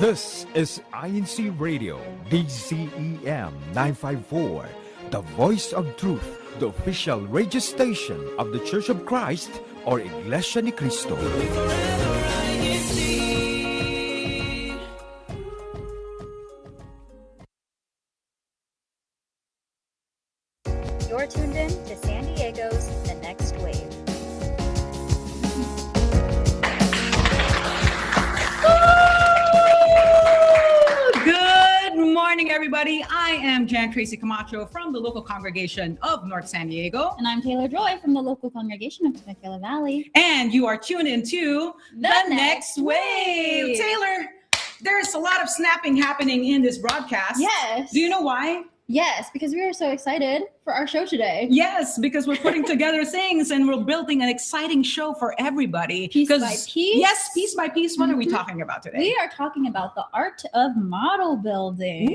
This is INCRadio, DCEM 954, the voice of truth, the official radio station of the Church of Christ, or Iglesia ni Cristo. You're tuned in to San Diego's The Next Wave. Good morning, everybody. I am Jan Tracy Camacho from the local congregation of North San Diego. And I'm Taylor Joy from the local congregation of Temecula Valley. And you are tuned into The Next Wave. Taylor, there's a lot of snapping happening in this broadcast. Yes. Do you know why? Yes, because we are so excited for our show today. Yes, because we're putting together things and we're building an exciting show for everybody. Piece by piece? Yes, piece by piece. What are we talking about today? We are talking about the art of model building.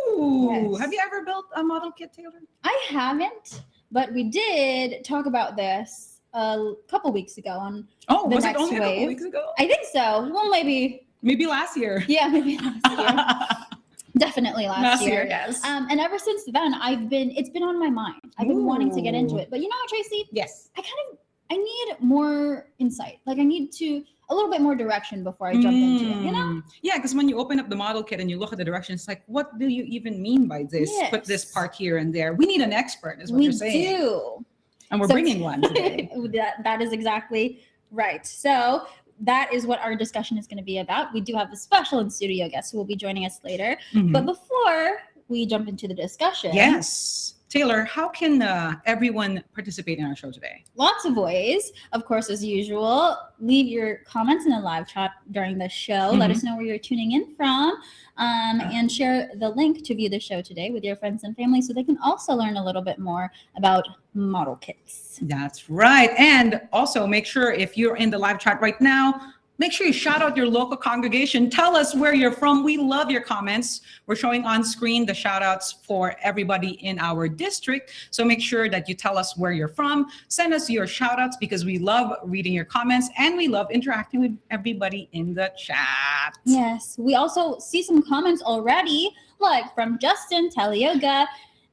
Ooh. Yes. Have you ever built a model kit, Taylor? I haven't, but we did talk about this a couple weeks ago on Oh, The was it Next only a couple Wave. weeks ago? I think so. Well, maybe last year. Yeah, maybe last year. Definitely last year. Yes. And ever since then, it's been on my mind. I've been wanting to get into it. But you know what, Tracy? Yes. I need more insight. Like I need a little bit more direction before I jump into it, you know? Yeah, because when you open up the model kit and you look at the directions, it's like, what do you even mean by this? Yes. Put this part here and there. We need an expert, is what you're saying. We do. And we're bringing one today. That is exactly right. So that is what our discussion is going to be about. We do have a special in-studio guest who will be joining us later. Mhm. But before we jump into the discussion, Yes. Taylor, how can everyone participate in our show today? lots of ways. Of course, as usual, leave your comments in the live chat during the show. Let us know where you're tuning in from, and share the link to view the show today with your friends and family so they can also learn a little bit more about model kits. That's right. And also make sure if you're in the live chat right now, make sure you shout out your local congregation. Tell us where you're from. We love your comments. We're showing on screen the shout outs for everybody in our district. So make sure that you tell us where you're from. Send us your shout outs because we love reading your comments and we love interacting with everybody in the chat. Yes, we also see some comments already, like from Justin Talioga.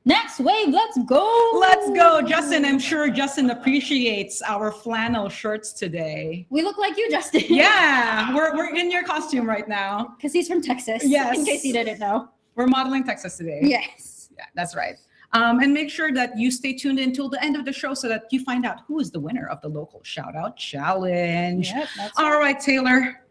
Next wave, let's go. Let's go, Justin. I'm sure Justin appreciates our flannel shirts today. We look like you, Justin. Yeah, we're in your costume right now. Because he's from Texas. Yes. In case you didn't know. We're modeling Texas today. Yes. Yeah, that's right. And make sure that you stay tuned in until the end of the show so that you find out who is the winner of the local shout out challenge. Yep, that's All right, Taylor,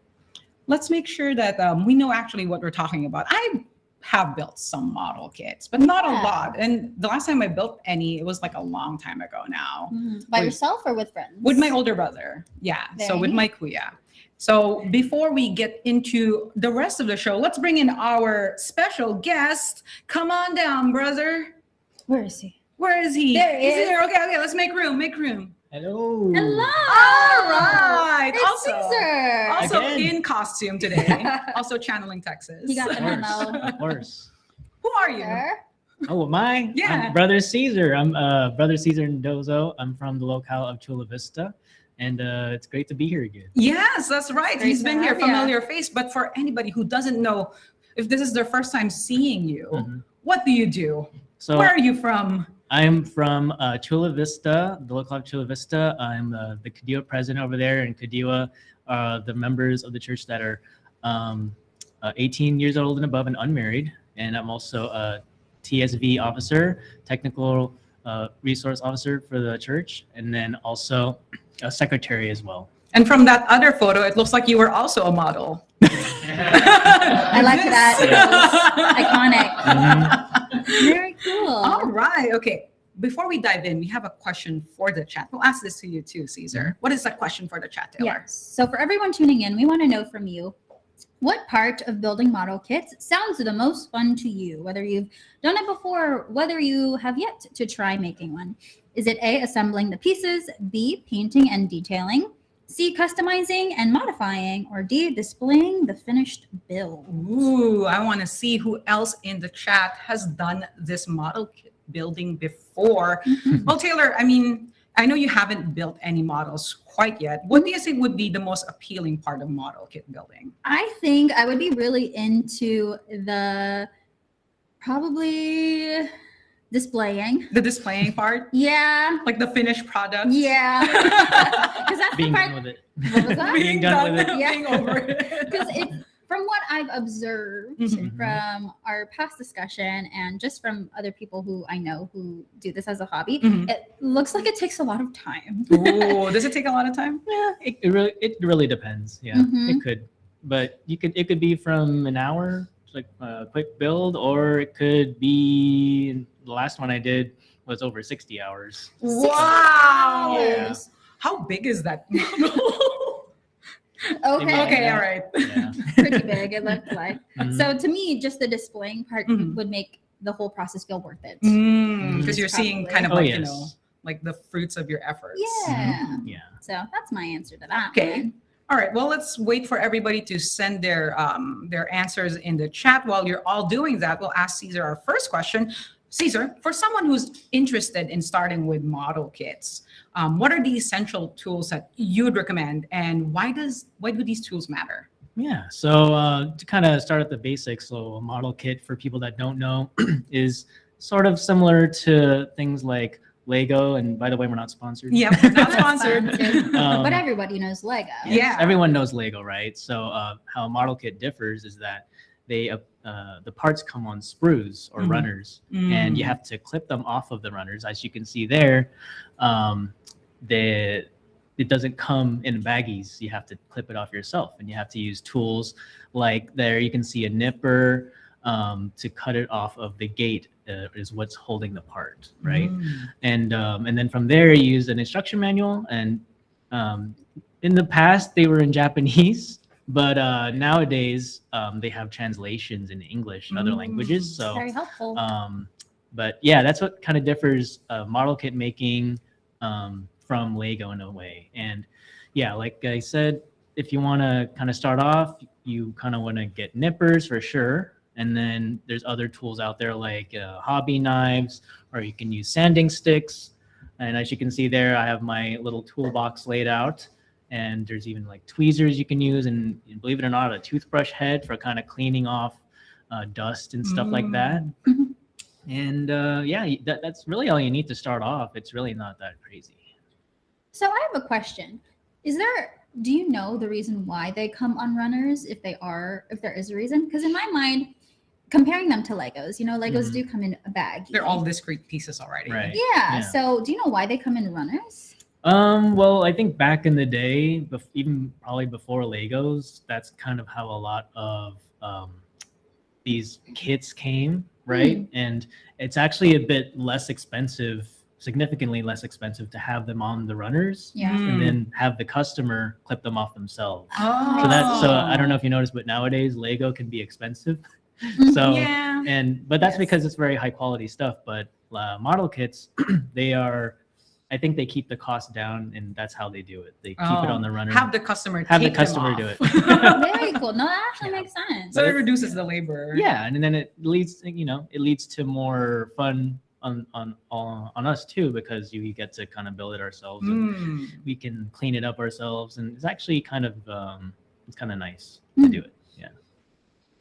let's make sure that we know actually what we're talking about. I have built some model kits, but not a lot. And the last time I built any, it was like a long time ago now. By yourself or with friends? With my older brother. Yeah. So with my kuya. So before we get into the rest of the show, let's bring in our special guest. Come on down, brother. Where is he? Where is he? There he is. There. Okay. Let's make room. Make room. Hello. Hello. All right. It's Caesar. Also Again. in costume today. Also channeling Texas. He got the memo. Of course. Who are you? Sure. Oh, am I? Yeah. I'm Brother Caesar. I'm Brother Caesar Ndozo. I'm from the locale of Chula Vista. And it's great to be here again. Yes, that's right. Great He's to been have here, ya. familiar face. But for anybody who doesn't know, if this is their first time seeing you, what do you do? So Where are you from? I'm from Chula Vista, the locale of Chula Vista. I'm the Kadiwa president over there. And Kadiwa are the members of the church that are 18 years old and above and unmarried. And I'm also a TSV officer, technical resource officer for the church, and then also a secretary as well. And from that other photo, it looks like you were also a model. I like that. It was iconic. Very cool. All right. Okay. Before we dive in, we have a question for the chat. We'll ask this to you too, Caesar. What is that question for the chat, Taylor? Yes. So for everyone tuning in, we want to know from you, what part of building model kits sounds the most fun to you? Whether you've done it before, or whether you have yet to try making one. Is it A, assembling the pieces, B, painting and detailing, C, customizing and modifying, or D, displaying the finished build? Ooh, I want to see who else in the chat has done this model kit building before. Well, Taylor, I mean, I know you haven't built any models quite yet. What do you think would be the most appealing part of model kit building? I think I would be really into the probably displaying. The displaying part, Yeah. like the finished product. Yeah. Because that's Being the done part. with it. What was that? Being done with it. Yeah. Being over it. Because it's from what I've observed Mhm. from our past discussion and just from other people who I know who do this as a hobby, Mhm. it looks like it takes a lot of time. Ooh, does it take a lot of time? Yeah, it really depends. Yeah, Mhm. it could, but it could be from an hour, like a quick build, or it could be the last one I did was over 60 hours. Wow. Yeah. How big is that? Okay. Okay, Yeah. all right. Yeah. Pretty big, it looked like. Mhm. So to me, just the displaying part Mhm. would make the whole process feel worth it. Because you're seeing Probably. kind of Oh, like, yes. you know, like the fruits of your efforts. Yeah. Yeah. So that's my answer to that. Okay. one. All right. Well, let's wait for everybody to send their answers in the chat. While you're all doing that, we'll ask Caesar our first question. Caesar, for someone who's interested in starting with model kits, what are the essential tools that you would recommend, and why do these tools matter? Yeah. So to kind of start at the basics, so a model kit for people that don't know is sort of similar to things like Lego. And by the way, we're not sponsored. Yep, not That's sponsored. but everybody knows Lego. Yeah. Everyone knows Lego, right? So how a model kit differs is that the parts come on sprues or Mhm. runners, and you have to clip them off of the runners. As you can see there, it doesn't come in baggies. You have to clip it off yourself, and you have to use tools like there. You can see a nipper to cut it off of the gate is what's holding the part, right? And then from there, you use an instruction manual. And in the past, they were in Japanese. But nowadays, they have translations in English and other languages. So, Very helpful. but yeah, that's what kind of differs model kit making from Lego in a way. And yeah, like I said, if you want to kind of start off, you kind of want to get nippers for sure. And then there's other tools out there like hobby knives, or you can use sanding sticks. And as you can see there, I have my little toolbox laid out. And there's even like tweezers you can use, and believe it or not, a toothbrush head for kind of cleaning off dust and stuff like that. And yeah, that's really all you need to start off. It's really not that crazy. So I have a question. Do you know the reason why they come on runners, if there is a reason? Because in my mind, comparing them to Legos, Legos Mhm. do come in a bag. They're all discrete pieces already. Right. Yeah. Yeah. So do you know why they come in runners? Well, I think back in the day, even probably before Legos, that's kind of how a lot of these kits came, right? And it's actually a bit less expensive, significantly less expensive to have them on the runners Yeah. and then have the customer clip them off themselves. Oh. So I don't know if you noticed, but nowadays Lego can be expensive. So Yeah. but that's Yes. because it's very high quality stuff. But model kits, I think they keep the cost down, and that's how they do it. They keep it on the runner. Have the customer Have the take them customer off. do it. Very cool. No, that actually Yeah. makes sense. So it reduces the labor. Yeah, and then it leads to more fun on us too, because you get to kind of build it ourselves, and we can clean it up ourselves, and it's actually kind of nice to do it. Yeah.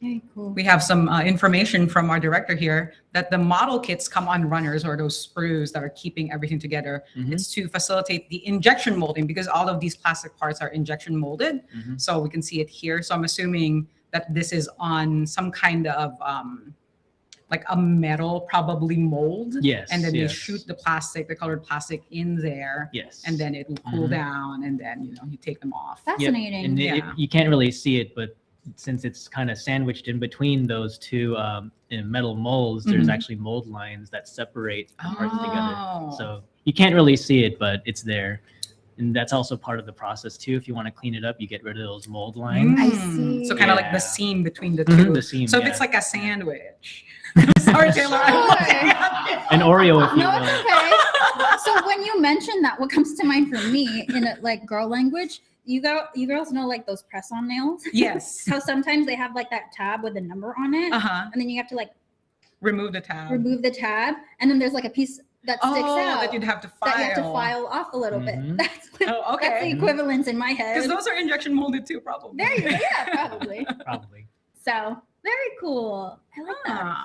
Very cool. We have some information from our director here that the model kits come on runners, or those sprues that are keeping everything together. Mhm. It's to facilitate the injection molding, because all of these plastic parts are injection molded. Mhm. So we can see it here. So I'm assuming that this is on some kind of like a metal, probably mold. Yes. And then they yes. shoot the colored plastic in there. Yes. And then it will cool Mhm. down, and then you take them off. Yep. Fascinating. And Yeah. you can't really see it, but since it's kind of sandwiched in between those two metal molds, there's Mhm. actually mold lines that separate the parts Oh. together. So you can't really see it, but it's there. And that's also part of the process too. If you want to clean it up, you get rid of those mold lines. I see. So kind of like Yeah. the seam between the Mhm, two. the seam, So if yeah. it's like a sandwich. Sorry, Taylor. I'm looking at it. An Oreo, if you No, will. it's okay. So when you mention that, what comes to mind for me in like girl language, you girls know like those press-on nails? Yes. How sometimes they have like that tab with a number on it, Uh-huh. and then you have to like Remove the tab. remove the tab, and then there's like a piece that sticks out. that you'd have to file. That you have to file off a little Mhm. bit. Oh, okay. That's the equivalence in my head. Because those are injection molded too, probably. There you go. Yeah, probably. Probably. So very cool. I like that.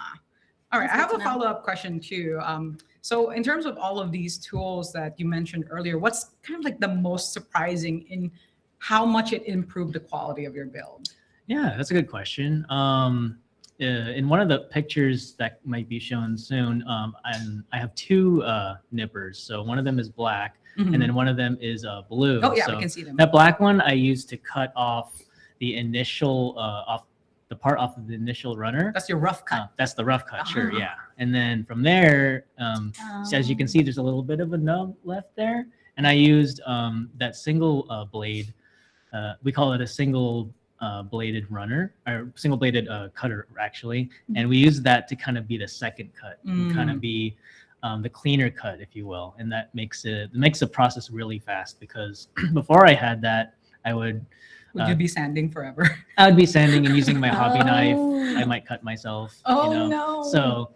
All right, That's I have good a to know. follow-up question too. So in terms of all of these tools that you mentioned earlier, what's kind of like the most surprising in how much it improved the quality of your build? Yeah, that's a good question. In one of the pictures that might be shown soon, I have two nippers. So one of them is black, and then one of them is blue. Oh yeah, so we can see them. that black one I used to cut off the initial the part off of the initial runner. That's your rough cut. That's the rough cut, sure, Uh-huh. yeah. And then from there, so as you can see, there's a little bit of a nub left there, and I used that single blade. We call it a single bladed runner, or single bladed cutter actually, and we use that to kind of be the second cut, kind of be the cleaner cut, if you will, and that makes the process really fast, because before I had that, I would you be sanding forever? I would be sanding and using my hobby knife. Oh. I might cut myself. Oh, no. So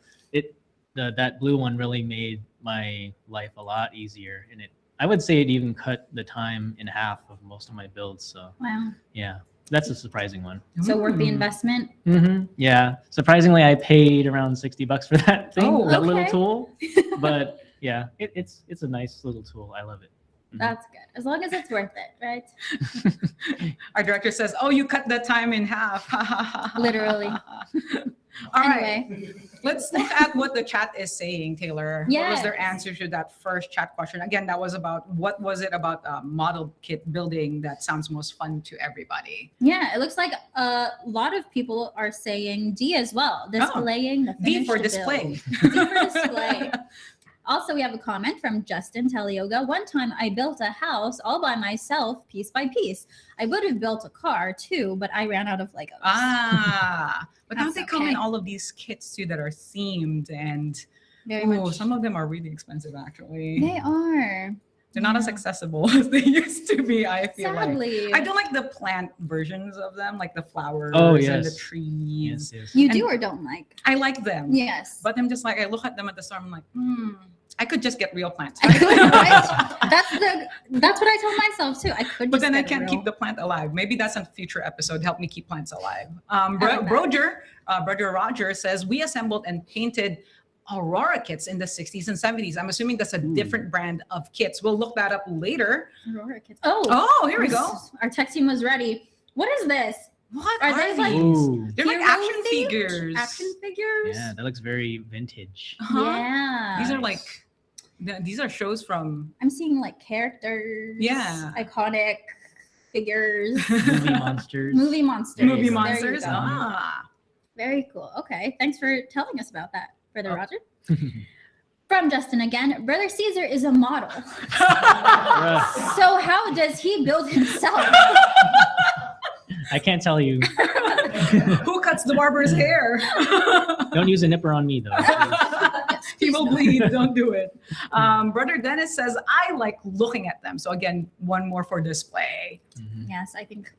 that blue one really made my life a lot easier, and I would say it even cut the time in half of most of my builds. So Wow. yeah, that's a surprising one. So worth the investment. Yeah, surprisingly, I paid around $60 for that thing, Oh, that little okay. tool. But yeah, it's a nice little tool. I love it. That's good. As long as it's worth it, right? Our director says, "Oh, you cut the time in half." Literally. All right. Anyway. Let's look at what the chat is saying, Taylor. What was their Yes. answer to that first chat question? Again, that was about what was it about model kit building that sounds most fun to everybody? Yeah, it looks like a lot of people are saying D as well. Displaying the D finished for build. display. D for display. Also, we have a comment from Justin Telioga. One time I built a house all by myself, piece by piece. I would have built a car too, but I ran out of Legos. But now That's they come in okay. all of these kits too that are themed, and Very much. some of them are really expensive actually. They are. They're not as accessible as they used to be, I feel like. Sadly. I don't like the plant versions of them, like the flowers Oh, and yes. the trees. Yes. You and- do or don't like? I like them. Yes. But I'm just like, I look at them at the store, I'm like, I could just get real plants. I could, right? That's what I told myself too. I could. But just then I get can't real. keep the plant alive. Maybe that's a future episode. Help me keep plants alive. like that. Brother Roger says, we assembled and painted Aurora kits in the 60s and 70s. I'm assuming that's a different brand of kits. We'll look that up later. Aurora kids. Oh. Oh, here we go. Our tech team was ready. What is this? What Are are they these? like- Ooh. They're like Hero action themed? figures. Action figures. Yeah, that looks very vintage. Uh-huh. Yeah. These are like, these are shows from, I'm seeing like characters. Yeah. Iconic figures. Movie monsters. Movie monsters. movie There you monsters. go. Ah. Very cool. Okay. Thanks for telling us about that, Brother Oh. Roger. From Justin again, Brother Caesar is a model. Bruh, So how does he build himself? I can't tell you. Who cuts the barber's hair? Don't use a nipper on me though. He will bleed. Don't do it. Brother Dennis says, I like looking at them. So again, one more for display. Yes, I think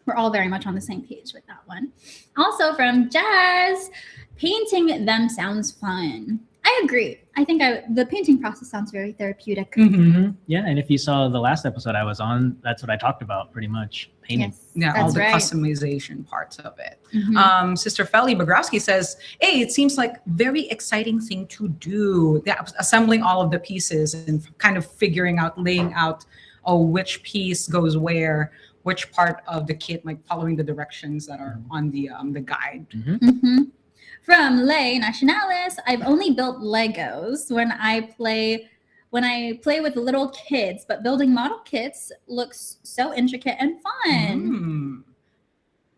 we're all very much on the same page with that one. Also from Jazz, painting them sounds fun. I agree. I think the painting process sounds very therapeutic. Yeah, and if you saw the last episode I was on, that's what I talked about pretty much. Painting. Yes, Yeah, all that's the right. customization parts of it. Mhm. Sister Feli Bogrowski says, hey, it seems like very exciting thing to do. Yeah, assembling all of the pieces and kind of figuring out, laying out, which piece goes where, which part of the kit, like following the directions that are on the guide. Mhm. From Lay Nationalis, I've only built Legos when I play with little kids, but building model kits looks so intricate and fun.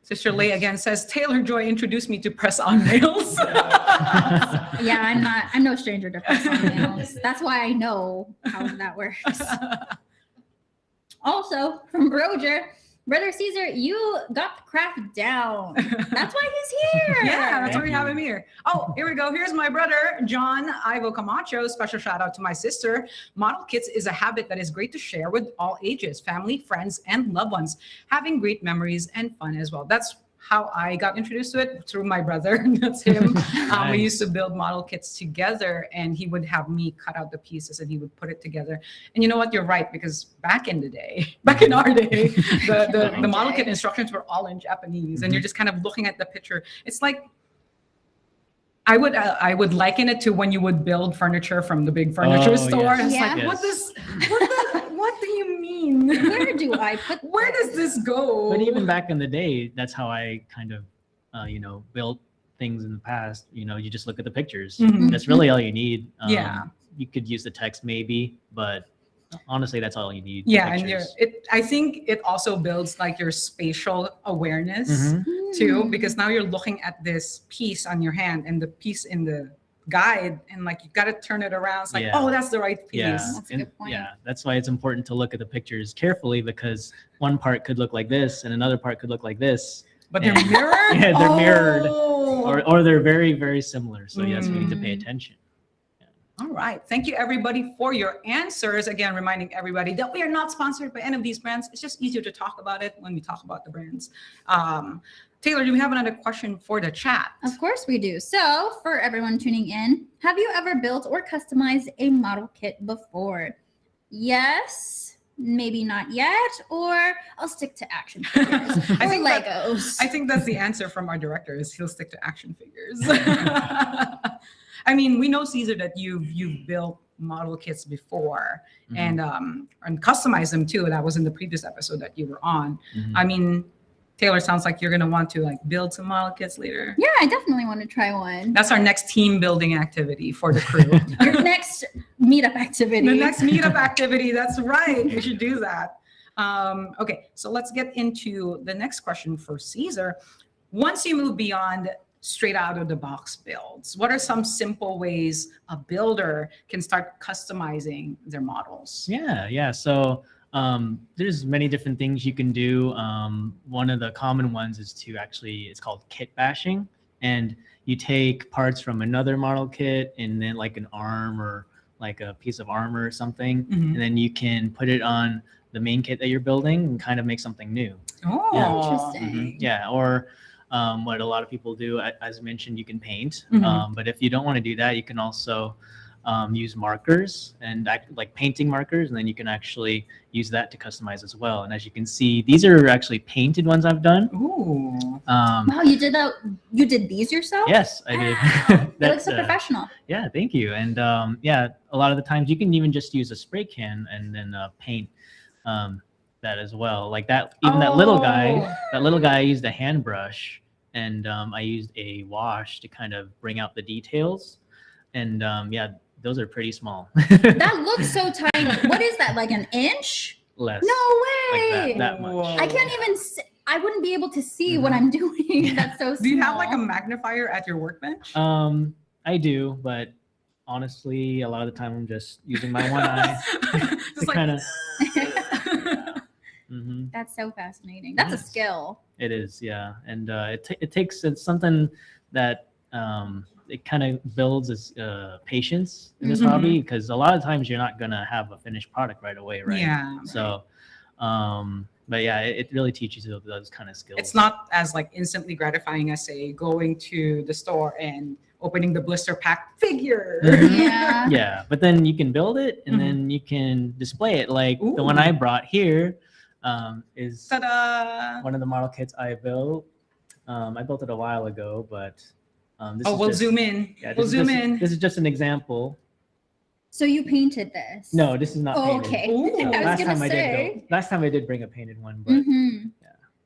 Sister Lay again says, Taylor Joy introduced me to press-on nails. Yeah, I'm no stranger to press-on nails. That's why I know how that works. Also, from Roger, Brother Caesar, you got the craft down. That's why he's here. Yeah, that's why we Thank have you. him here. Oh, here we go. Here's my brother, John Ivo Camacho. Special shout out to my sister. Model kits is a habit that is great to share with all ages, family, friends, and loved ones. Having great memories and fun as well. That's how I got introduced to it through my brother. That's him. We Nice. used to build model kits together, and he would have me cut out the pieces and he would put it together. And you know what? You're right, because back in our day, the model kit instructions were all in Japanese, and you're just kind of looking at the picture. It's like I would liken it to when you would build furniture from the big furniture store. yes. It's Yeah. like, Yes. what do you mean? Where do I put Where does this go? But even back in the day, that's how I kind of, built things in the past. You just look at the pictures. Mhm. That's really all you need. Yeah. You could use the text maybe, but honestly, that's all you need. the Yeah, and pictures. I think it also builds like your spatial awareness Mhm. too, because now you're looking at this piece on your hand and the piece in the guide, and like you got to turn it around. It's like, Yeah. oh, that's the right piece. Yeah, That's a good point. yeah, that's why it's important to look at the pictures carefully, because one part could look like this and another part could look like this. But they're And- mirrored. Yeah, they're mirrored. Oh. Or they're very, very similar. So yes, we need to pay Mm. attention. All right. Thank you, everybody, for your answers. Again, reminding everybody that we are not sponsored by any of these brands. It's just easier to talk about it when we talk about the brands. Taylor, do we have another question for the chat? Of course we do. So, for everyone tuning in, have you ever built or customized a model kit before? Yes, maybe not yet, or I'll stick to action figures I or think that- Legos. I think that's the answer from our director, is he'll stick to action figures. I mean, we know, Caesar, that you've built model kits before and customized them too. That was in the previous episode that you were on. Mhm. I mean, Taylor, sounds like you're gonna want to like build some model kits later. Yeah, I definitely want to try one. That's our next team building activity for the crew. Your next meetup activity. The next meetup activity. That's right. We should do that. Okay, so let's get into the next question for Caesar. Once you move beyond straight out of the box builds, what are some simple ways a builder can start customizing their models? Yeah. So there's many different things you can do. One of the common ones is it's called kit bashing. And you take parts from another model kit and then like an arm or like a piece of armor or something. Mhm. And then you can put it on the main kit that you're building and kind of make something new. Oh, Interesting. Yeah. Or what a lot of people do, as mentioned, you can paint. Mhm. But if you don't want to do that, you can also use markers and like painting markers, and then you can actually use that to customize as well. And as you can see, these are actually painted ones I've done. Ooh. Wow, you did that. You did these yourself? Yes, I Wow. did. You look That's, so professional. yeah, thank you. And yeah, a lot of the times you can even just use a spray can and then paint that as well. Like that, even that little guy, I used a hand brush and I used a wash to kind of bring out the details. And yeah, those are pretty small. That looks so tiny. What is that? Like an inch? Less. No way. Like that much. I can't even. I wouldn't be able to see what Mhm. I'm doing. That's so small. Do you have like a magnifier at your workbench? I do, but honestly, a lot of the time I'm just using my one eye Just to like, kind of. hmm That's so fascinating. That's a Yes. skill. It is, yeah, and it's something that it kind of builds its patience in this Mhm. hobby, because a lot of times you're not gonna have a finished product right away, right? Yeah. So, but yeah, it really teaches you those kind of skills. It's not as like instantly gratifying as say going to the store and opening the blister pack figure. Mhm. Yeah. Yeah, but then you can build it and Mhm. then you can display it. Like the one I Ooh. brought here is Ta-da! one of the model kits I built. I built it a while ago, but this Oh, is we'll just, zoom in. Yeah, We'll this is zoom just- in. This is just an example. So you painted this? No, this is not Oh, painted. okay. Ooh. I was Last gonna time I say. did though. Last time I did bring a painted one, but Mhm.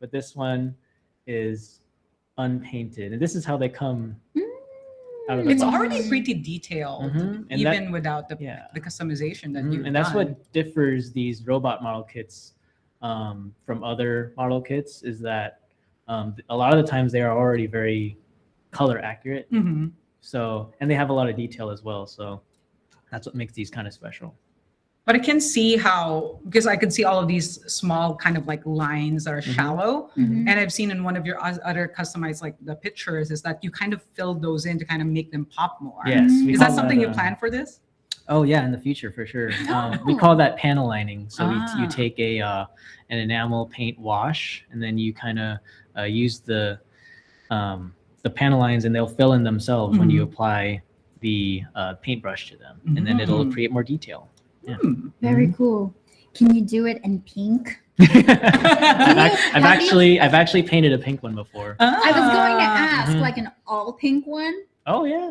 but this one is unpainted, and this is how they come out of the It's box. already pretty detailed, Mhm, and even that- without the yeah. the customization that Mhm, you've and that's done. what differs these robot model kits from other model kits, is that a lot of the times they are already very color accurate. Mhm. So, and they have a lot of detail as well. So that's what makes these kind of special. But I can see how, because I can see all of these small kind of like lines that are Mhm. shallow. Mhm. And I've seen in one of your other customized like the pictures is that you kind of filled those in to kind of make them pop more. Yes. we Is that call something you uh, plan for this? Oh yeah, in the future for sure. We Oh. call that panel lining. So Ah. you take an enamel paint wash, and then you kind of use the the panel lines, and they'll fill in themselves when you apply the paintbrush to them, and then it'll create more detail. Yeah. Very cool. Can you do it in pink? I've actually painted a pink one before. I was going to ask, like an all pink one. Oh yeah,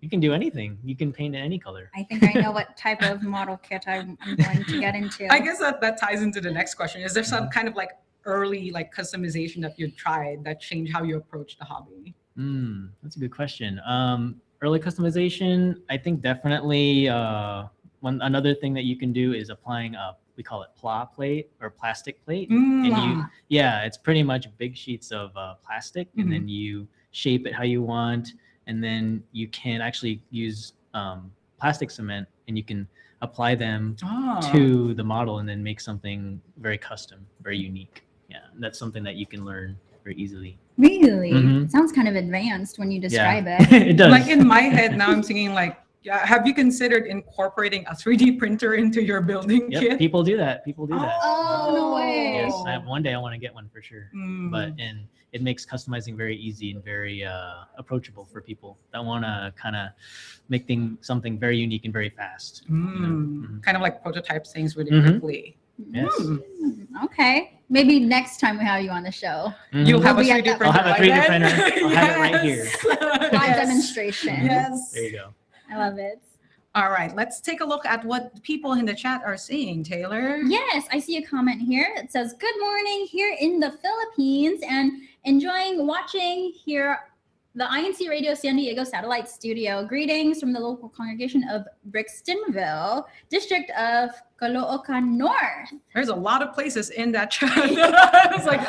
you can do anything. You can paint in any color. I think I know what type of model kit I'm going to get into. I guess that ties into the next question. Is there some kind of like early like customization that you tried that changed how you approach the hobby? That's a good question. Early customization, I think definitely another thing that you can do is applying we call it PLA plate or plastic plate. And it's pretty much big sheets of plastic, and then you shape it how you want, and then you can actually use plastic cement, and you can apply them to the model and then make something very custom, very unique. Yeah, and that's something that you can learn very easily. Really? It sounds kind of advanced when you describe it. It does. Like in my head now, I'm thinking like, have you considered incorporating a 3D printer into your building kit? People do that. Oh, no way. Yes, one day I want to get one for sure. And it makes customizing very easy and very approachable for people that want to kind of make something very unique and very fast. Kind of like prototype things really quickly. Yes. Okay. Maybe next time we have you on the show. You'll have a 3D printer. I'll have a 3D printer. I'll have it right here. Live demonstration. Yes. There you go. I love it. All right, let's take a look at what people in the chat are saying, Taylor. Yes, I see a comment here. It says, good morning here in the Philippines and enjoying watching here the INCRadio San Diego Satellite Studio. Greetings from the local congregation of Brixtonville, district of Caloocan North. There's a lot of places in that chat. It's like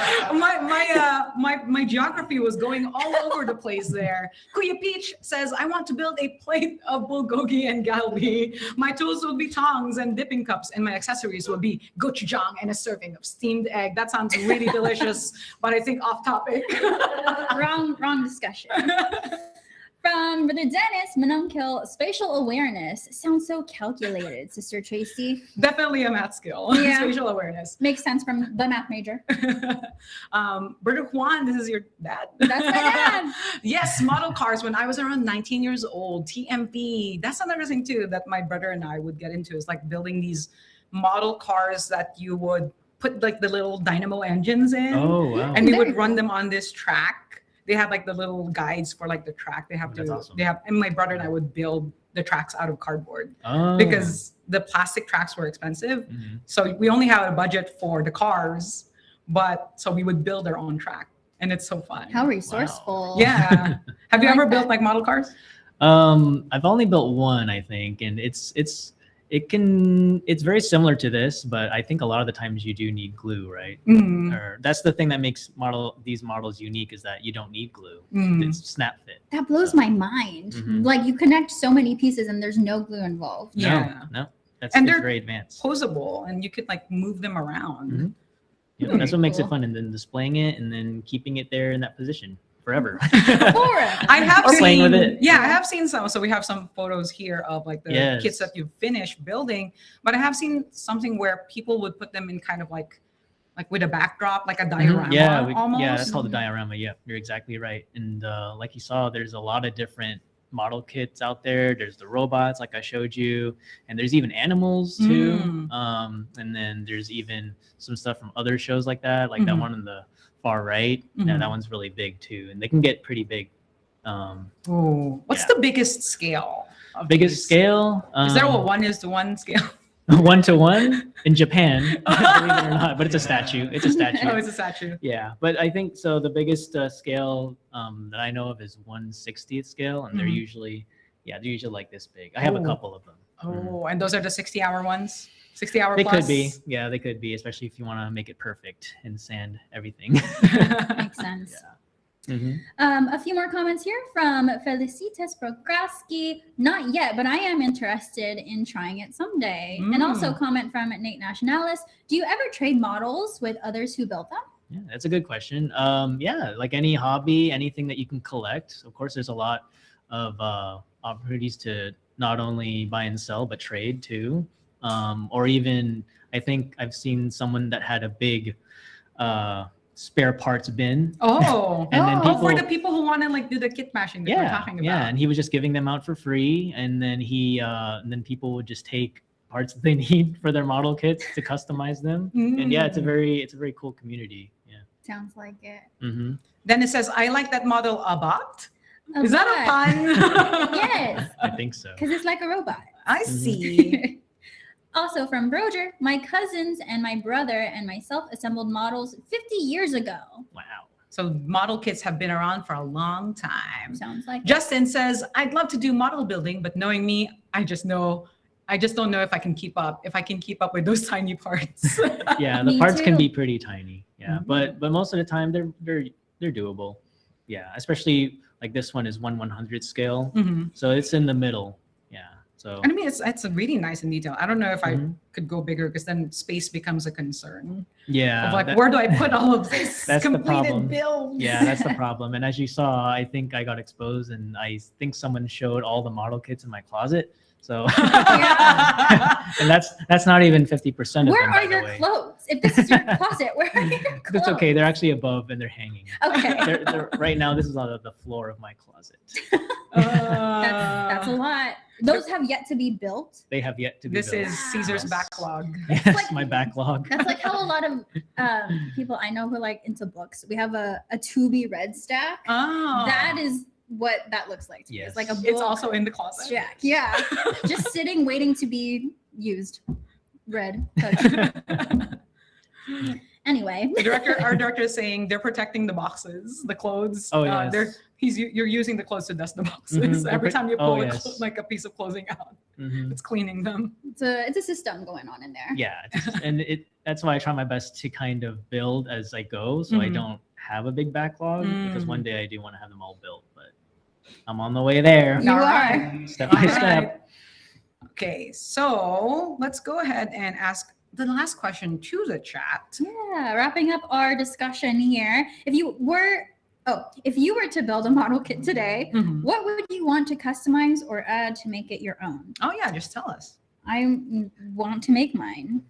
my geography was going all over the place there. Kuya Peach says, I want to build a plate of bulgogi and galbi. My tools will be tongs and dipping cups, and my accessories will be gochujang and a serving of steamed egg. That sounds really delicious, but I think off topic. Wrong discussion. From Brother Dennis, Manungkil, spatial awareness. Sounds so calculated, Sister Tracy. Definitely a math skill. Yeah. Spatial awareness. Makes sense from the math major. Brother Juan, this is your dad. That's my dad. Yes, model cars. When I was around 19 years old, TMP. That's another thing too that my brother and I would get into, is like building these model cars that you would put like the little dynamo engines in. Oh, wow. And we would run them on this track. They had like the little guides for like the track. That's awesome. And my brother and I would build the tracks out of cardboard Oh. because the plastic tracks were expensive. So we only had a budget for the cars, so we would build our own track, and it's so fun. How resourceful. Yeah. Have you like ever that. built like model cars? I've only built one, I think, and it's very similar to this, but I think a lot of the times you do need glue, right? Or that's the thing that makes these models unique, is that you don't need glue. It's snap fit. That blows my mind. Like you connect so many pieces and there's no glue involved. Yeah. No, that's And they're very advanced. Posable, and you could like move them around. Yeah, that's what makes it cool. fun, and then displaying it and then keeping it there in that position forever. I have Or playing seen, with it. Yeah, I have seen some. So we have some photos here of like the Yes. kits that you've finished building. But I have seen something where people would put them in kind of like with a backdrop, like a diorama. Almost. Yeah, that's called a diorama. Yeah, you're exactly right. And like you saw, there's a lot of different model kits out there. There's the robots, like I showed you, and there's even animals too. And then there's even some stuff from other shows like that, like that one on the far right. Yeah, that one's really big too, and they can get pretty big. What's the biggest scale? of Biggest these? scale? Is there a 1:1 scale? 1-to-1 in Japan, believe it or not, but it's a statue. It's a statue. Oh, it's a statue. Yeah, but I think so. The biggest scale that I know of is 1/60th scale, and they're usually like this big. I have a couple of them. Oh, and those are the 60-hour ones? 60-hour They plus? could be. Yeah, they could be, especially if you want to make it perfect and sand everything. Makes sense. Mhm. A few more comments here from Felicitas Prokraski. Not yet, but I am interested in trying it someday. And also a comment from Nate Nationalis. Do you ever trade models with others who built them? Yeah, that's a good question. Yeah, like any hobby, anything that you can collect. Of course, there's a lot of opportunities to not only buy and sell, but trade too. Or even, I think I've seen someone that had a big spare parts bin. Oh, And then oh, for people- the people who want to like do the kit bashing that we're talking about. Yeah, and he was just giving them out for free, and then and then people would just take parts that they need for their model kits to customize them. And yeah, it's a very cool community. Yeah. Sounds like it. Mm-hmm. Then it says, I like that model a bot. A Is that bot. a pun? Yes, I think so. because it's like a robot. I see. Also from Broger, my cousins and my brother and myself assembled models 50 years ago. Wow. So model kits have been around for a long time. Sounds like Justin says, I'd love to do model building, but knowing me, I just don't know if I can keep up. If I can keep up with those tiny parts. Yeah, the Me parts can too. be pretty tiny. Yeah, but most of the time they're doable. Yeah, especially like this one is 1/100 scale, Mhm. so it's in the middle. Yeah, so And I mean, it's really nice in detail. I don't know if I Mhm. could go bigger because then space becomes a concern. yeah, Of like, that- where do I put all of this That's the completed problem. build? yeah, that's the problem. And as you saw, I think I got exposed, and I think someone showed all the model kits in my closet. So, and that's not even 50% of where them. by are the your way. clothes? If this is your closet, where are your clothes? That's okay. They're actually above and they're hanging. Okay. They're, right now, this is on the floor of my closet. That's a lot. Those have yet to be built. They have yet to be This built. is Caesar's Yes. backlog. Yes, like- my backlog. That's like how a lot of people I know who are like into books. We have a to be read stack. Oh, That is what that looks like to me. Yes. It's like a book it's also in the closet. stack. Yeah. Just sitting, waiting to be used. Read. touched. Anyway. Our director is saying they're protecting the boxes, the clothes. Oh, yes. You're using the clothes to dust the boxes. Mhm. Every time you Oh, pull yes. like a piece of clothing out, Mhm. it's cleaning them. It's a system going on in there. Yeah, and that's why I try my best to kind of build as I go, so I Mhm. don't have a big backlog. Because Mm. one day I do want to have them all built, but I'm on the way there, You All are. right. step by All step. right. Okay, so let's go ahead and ask the last question to the chat. Yeah, wrapping up our discussion here. If you were to build a model kit today, Mhm. what would you want to customize or add to make it your own? Oh yeah, just tell us. I want to make mine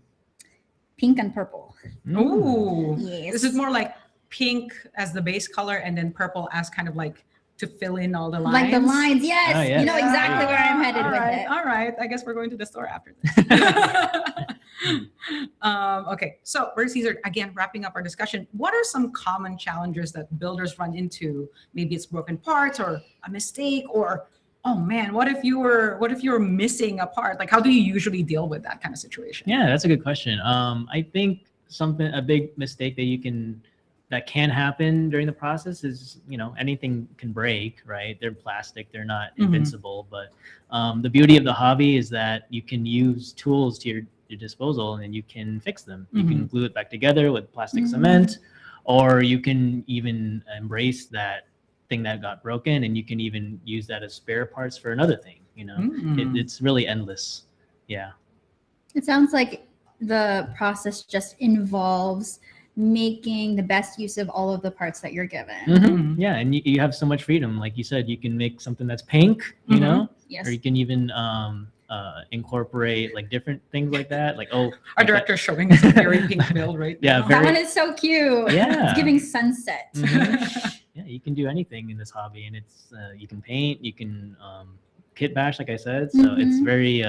pink and purple. Mm. Ooh, Yes. this is more like pink as the base color and then purple as kind of like to fill in all the lines. Like the lines, yes. Oh, yes. You know exactly where I'm headed All with right, it. All right, I guess we're going to the store after this. Okay, so where's Caesar? Again, wrapping up our discussion. What are some common challenges that builders run into? Maybe it's broken parts or a mistake, or oh man, what if you were missing a part? Like, how do you usually deal with that kind of situation? Yeah, that's a good question. I think a big mistake that can happen during the process is, anything can break, right? They're plastic, they're not Mhm. invincible, but the beauty of the hobby is that you can use tools to your disposal and you can fix them. You can glue it back together with plastic Mhm. cement, or you can even embrace that thing that got broken and you can even use that as spare parts for another thing, Mm. it's really endless. Yeah. It sounds like the process just involves making the best use of all of the parts that you're given. Mhm. Yeah, and you have so much freedom. Like you said, you can make something that's pink, you Mhm. know, Yes. or you can even incorporate like different things like that. Like, oh, Our like that- director's showing us a very pink build right Yeah, now. That one is so cute. Yeah. It's giving sunset. Mhm. Yeah, you can do anything in this hobby, and it's you can paint, you can kit bash, like I said. So it's Mhm. very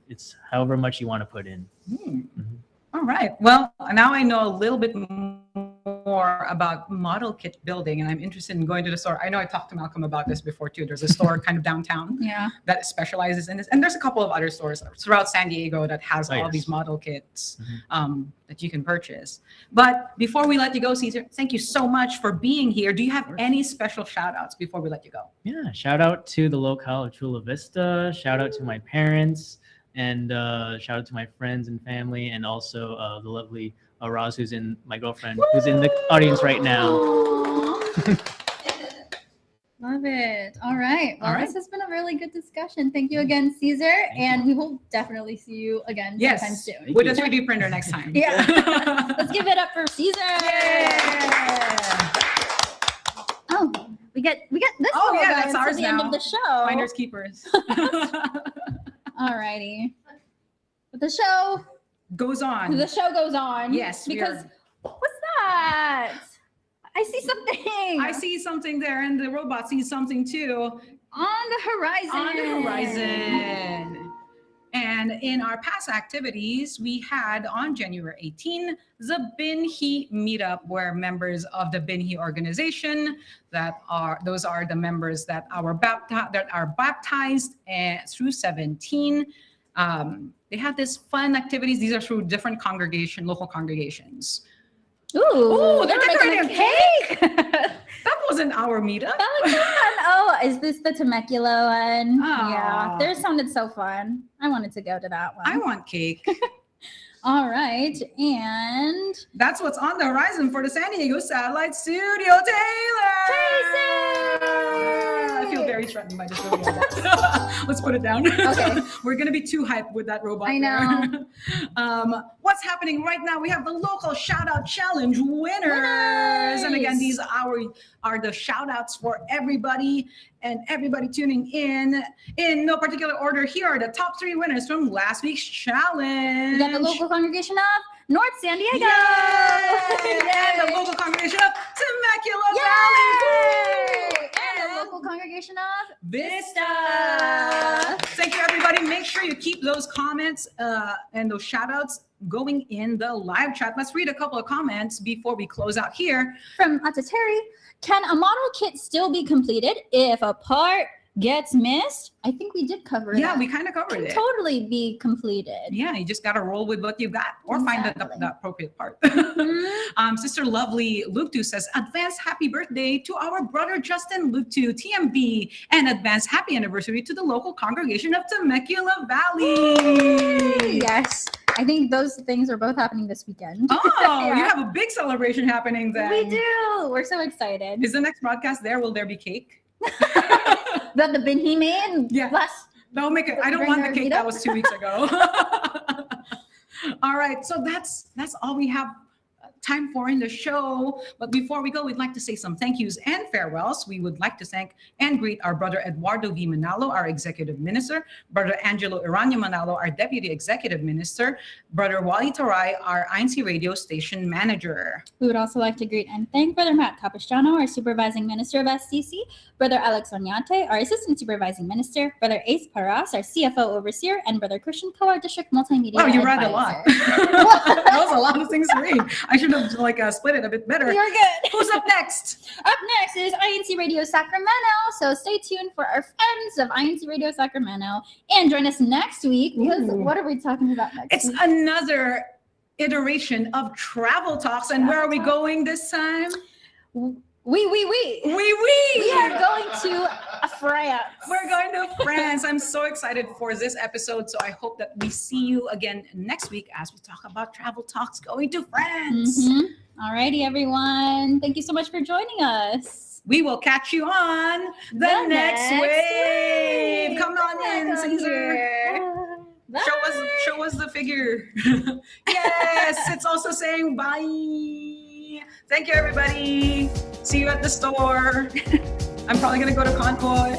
it's however much you want to put in. Hmm. Mhm. All right. Well, now I know a little bit more about model kit building, and I'm interested in going to the store. I know I talked to Malcolm about this before too. There's a store kind of downtown Yeah. that specializes in this, and there's a couple of other stores throughout San Diego that has Oh, all yes. these model kits Mhm. that you can purchase. But before we let you go, Caesar, thank you so much for being here. Do you have any special shout outs before we let you go? Yeah, shout out to the locale of Chula Vista. Shout out to my parents, and shout out to my friends and family, and also the lovely Roz, who's my girlfriend, who's in the audience right now. Love it. All right. Well, All right. this has been a really good discussion. Thank you again, Caesar. And we will definitely see you again sometime Yes, soon. with a 3D printer next time. Yeah. Let's give it up for Caesar. Yeah. Oh, we get this Oh, little yeah, guy that's until ours the end now. of the show. Finders keepers. All righty. But the show Goes on. goes on. Yes, we Because are- what's that? I see something. I see something there, and the robot sees something too. On the horizon. On the horizon. And in our past activities, we had on January 18 the Binhi meetup, where members of the Binhi organization those are the members that are baptized through 17. They had this fun activities. These are through different local congregations. Ooh, They're decorating a cake. That wasn't our meetup. Oh, is this the Temecula one? Oh. Yeah, theirs sounded so fun. I wanted to go to that one. I want cake. All right, and That's what's on the horizon for the San Diego Satellite Studio, Taylor. I feel very threatened by this robot. Let's put it down. Okay. We're going to be too hyped with that robot. I know. What's happening right now? We have the local shout out challenge winners. And again, these are the shout outs for everybody and everybody tuning in no particular order. Here are the top 3 winners from last week's challenge. we got the local congregation of North San Diego. And the local congregation of Temecula Valley. And the local congregation of Vista. Thank you, everybody. Make sure you keep those comments and those shout outs going in the live chat. Let's read a couple of comments before we close out here. From Atateri, can a model kit still be completed if a part gets missed? I think we did cover that. Yeah, we kind of covered it. Totally be completed. Yeah, you just got to roll with what you got or find the appropriate part. Mhm. Sister Lovely Luke2 says, advance happy birthday to our brother Justin Luke2, TMB, and advance happy anniversary to the local congregation of Temecula Valley. Yes, I think those things are both happening this weekend. Oh, Yeah. you have a big celebration happening then. We do. We're so excited. Is the next broadcast there? Will there be cake? That the Binhi made? Yeah. Don't make it. I don't Bring want the our cake meetup? that was 2 weeks ago. All right, so that's all we have time for in the show. But before we go, we'd like to say some thank yous and farewells. We would like to thank and greet our brother Eduardo V. Manalo, our executive minister, brother Angelo Irania Manalo, our deputy executive minister, brother Wally Taray, our INCRadio station manager. We would also like to greet and thank Brother Matt Capistrano, our supervising minister of SCC, Brother Alex Oñate, our assistant supervising minister, Brother Ace Paras, our CFO overseer, and Brother Christian Co, our district multimedia Wow, you read advisor. a lot. That was a lot of things to read. I should have split it a bit better. You're good. Who's up next? Up next is INC Radio Sacramento. So stay tuned for our friends of INC Radio Sacramento and join us next week because Ooh. what are we talking about next It's week? another iteration of Travel Talks. And where are we going this time? We We are going to France. We're going to France. I'm so excited for this episode. So I hope that we see you again next week as we talk about Travel Talks going to France. Mhm. All righty, everyone. Thank you so much for joining us. We will catch you on the next wave. Come on in, Caesar. Bye. Show us the figure. Yes, it's also saying bye. Thank you, everybody. See you at the store. I'm probably going to go to Convoy.